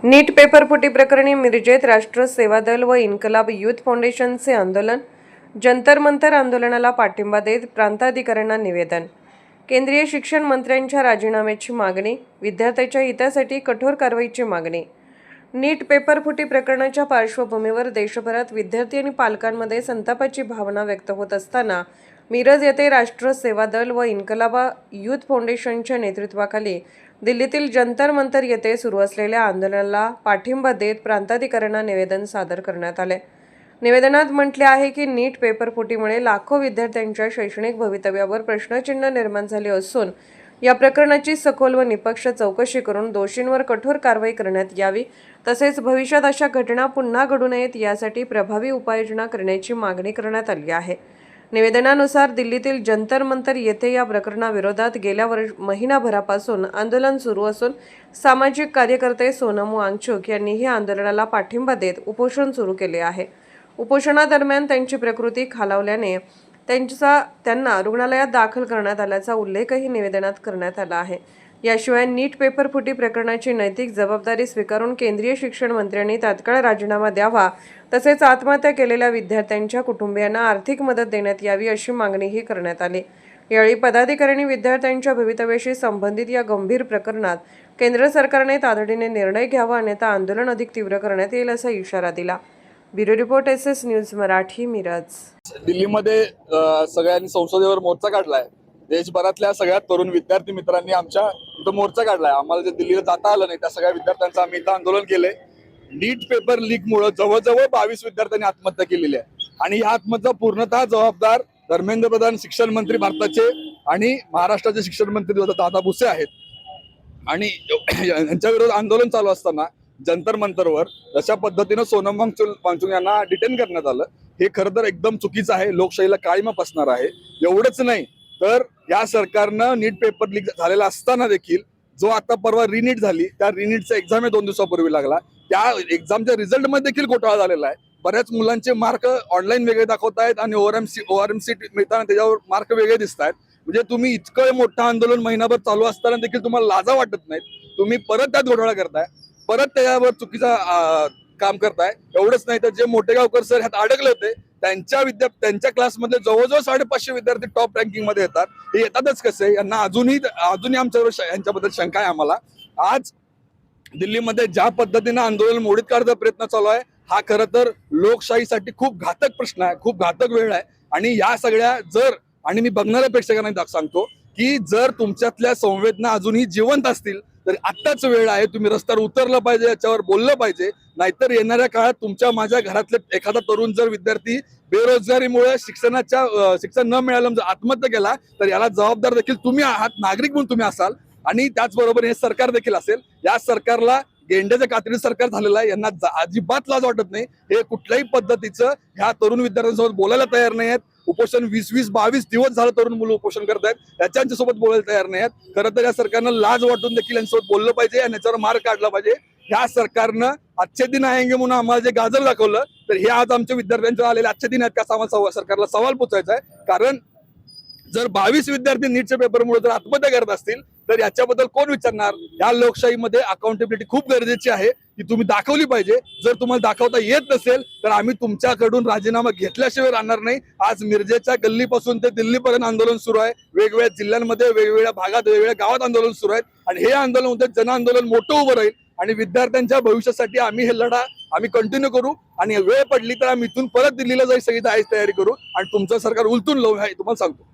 नीट पेपरफुटी प्रकरणी मिरजेत राष्ट्र सेवा दल व इन्कलाब युथ फाउंडेशनचे आंदोलन. जंतर मंतर आंदोलनाला पाठिंबा देत प्रांताधिकाऱ्यांना निवेदन. केंद्रीय शिक्षण मंत्र्यांच्या राजीनाम्याची मागणी. विद्यार्थ्यांच्या हितासाठी कठोर कारवाईची मागणी. नीट पेपरफुटी प्रकरणाच्या पार्श्वभूमीवर देशभरात विद्यार्थी आणि पालकांमध्ये संतापाची भावना व्यक्त होत असताना मिरज येथे राष्ट्र सेवा दल व इन्कलाब युथ फाउंडेशनच्या नेतृत्वाखाली दिल्लीतील जंतर मंतर येथे सुरू असलेल्या आंदोलनाला पाठिंबा देत प्रांताधिकाऱ्यांना निवेदन सादर करण्यात आले. निवेदनात म्हटले आहे की नीट पेपरफुटीमुळे लाखो विद्यार्थ्यांच्या शैक्षणिक भवितव्यावर प्रश्नचिन्ह निर्माण झाले असून या प्रकरणाची सखोल व निष्पक्ष चौकशी करून दोषींवर कठोर कारवाई करण्यात यावी. तसेच भविष्यात अशा घटना पुन्हा घडू नयेत यासाठी प्रभावी उपाययोजना करण्याची मागणी करण्यात आली आहे. निवेदनानुसार दिल्लीतील जंतर मंतर येथे या प्रकरणाविरोधात गेल्या महिनाभरापासून आंदोलन सुरू असून सामाजिक कार्यकर्ते सोनम वांगचुक यांनीही आंदोलनाला पाठिंबा देत उपोषण सुरू केले आहे. उपोषणादरम्यान त्यांची प्रकृती खालावल्याने त्यांना रुग्णालयात दाखल करण्यात आल्याचा उल्लेखही निवेदनात करण्यात आला आहे. याशिवाय नीट पेपरफुटी प्रकरणाची नैतिक जबाबदारी स्वीकारून केंद्रीय शिक्षण मंत्र्यांनी तात्काळ राजीनामा द्यावा. तसेच आत्महत्या केलेल्या विद्यार्थ्यांच्या कुटुंबियांना आर्थिक मदत देण्यात यावी अशी मागणीही करण्यात आली. यावेळी पदाधिकाऱ्यांनी विद्यार्थ्यांच्या भवितव्याशी संबंधित या गंभीर प्रकरणात केंद्र सरकारने तातडीने निर्णय घ्यावा, अन्यथा आंदोलन अधिक तीव्र करण्यात येईल असा इशारा दिला. Bureau report SS news Marathi, Miraj. दिल्लीमध्ये सगळ्यांनी संसदेवर मोर्चा काढलाय. देशभरातल्या सगळ्यात तरुण विद्यार्थी मित्रांनी आमच्या इथं मोर्चा काढलाय. आम्हाला जे दिल्लीला जाता आलं नाही त्या सगळ्या विद्यार्थ्यांचं आम्ही इथं आंदोलन केलंय. नीट पेपर लीक मुळे जवळजवळ 22 विद्यार्थ्यांनी आत्महत्या केलेली आहे आणि या आत्महत्या पूर्णतः जबाबदार धर्मेंद्र प्रधान शिक्षण मंत्री भारताचे आणि महाराष्ट्राचे शिक्षण मंत्री दादा भुसे आहेत. आणि यांच्या विरोधात आंदोलन चालू असताना जंतर मंतरवर अशा पद्धतीनं सोनम वांगचुक यांना डिटेन करण्यात आलं. हे खरं तर एकदम चुकीचं आहे, लोकशाहीला काळीमा फासणार आहे. एवढंच नाही तर या सरकारनं नीट पेपर लीक झालेला असताना देखील जो आता परवा रिनीट झाली त्या रिनीटचा एक्झाम 2 दिवसापूर्वी लागला, त्या एक्झामच्या रिझल्ट मध्ये देखील घोटाळा झालेला आहे. बऱ्याच मुलांचे मार्क ऑनलाईन वेगळे दाखवत आहेत आणि ORMC मिळताना त्याच्यावर मार्क वेगळे दिसत आहेत. म्हणजे तुम्ही इतकं मोठं आंदोलन महिनाभर चालू असताना देखील तुम्हाला लाजा वाटत नाहीत. तुम्ही परत त्यात घोटाळा करताय, परत त्याच्यावर चुकीचा काम करताय. एवढंच नाही तर जे मोठेगावकर सर ह्यात अडकले होते त्यांच्या क्लासमधले जवळजवळ 550 विद्यार्थी टॉप रँकिंग मध्ये येतात. हे येतातच कसे? यांना अजूनही आमच्यावर यांच्याबद्दल शंका आहे आम्हाला. आज दिल्लीमध्ये ज्या पद्धतीनं आंदोलन मोडीत काढण्याचा प्रयत्न चालू आहे हा खरं तर लोकशाहीसाठी खूप घातक प्रश्न आहे, खूप घातक वेळ आहे. आणि या सगळ्या आणि मी बघणाऱ्या प्रेक्षकांना सांगतो की जर तुमच्यातल्या संवेदना अजूनही जिवंत असतील तर आत्ताच वेळ आहे. तुम्ही रस्त्यावर उतरलं पाहिजे, याच्यावर बोललं पाहिजे. नाहीतर येणाऱ्या काळात तुमच्या माझ्या घरातले एखादा तरुण जर विद्यार्थी बेरोजगारीमुळे शिक्षण न मिळालं आत्महत्या केला तर याला जबाबदार देखील तुम्ही आहात, नागरिक म्हणून तुम्ही असाल आणि त्याचबरोबर हे सरकार देखील असेल. या सरकारला गेंड्याच्या कातडी सरकार झालेलं आहे. यांना अजिबात लाज वाटत नाही. हे कुठल्याही पद्धतीचं ह्या तरुण विद्यार्थ्यांसोबत बोलायला तयार नाही आहेत. उपोषण 20-22 दिवस झालं तरुण मुलं उपोषण करतायत, त्यांच्यासोबत बोलायला तयार नाही आहेत. खरं तर या सरकारनं लाज वाटून देखील यांच्यासोबत बोललं पाहिजे आणि याच्यावर मार्ग काढला पाहिजे. ह्या सरकारनं अच्छे दिन आएंगे म्हणून आम्हाला जे गाजर दाखवलं तर हे आज आमच्या विद्यार्थ्यांच्या आलेले अच्छे दिन आहेत का सरकारला सवाल पोचायचा आहे. कारण जर 22 विद्यार्थी नीटच्या पेपरमुळे जर आत्महत्या करत असतील तर याच्याबद्दल कोण विचारणार? या लोकशाहीमध्ये अकाउंटेबिलिटी खूप गरजेची आहे, ती तुम्ही दाखवली पाहिजे. जर तुम्हाला दाखवता येत नसेल तर आम्ही तुमच्याकडून राजीनामा घेतल्याशिवाय राहणार नाही. आज मिरजेच्या गल्लीपासून ते दिल्लीपर्यंत आंदोलन सुरू आहे. वेगवेगळ्या जिल्ह्यांमध्ये, वेगवेगळ्या भागात, वेगवेगळ्या गावात आंदोलन सुरू आहेत आणि हे आंदोलन होते जन आंदोलन मोठं उभं राहील आणि विद्यार्थ्यांच्या भविष्यासाठी आम्ही हे लढा कंटिन्यू करू आणि वेळ पडली तर आम्ही इथून परत दिल्लीला जाई सगळी तयारी करू आणि तुमचं सरकार उलटून लावू हे तुम्हाला सांगतो.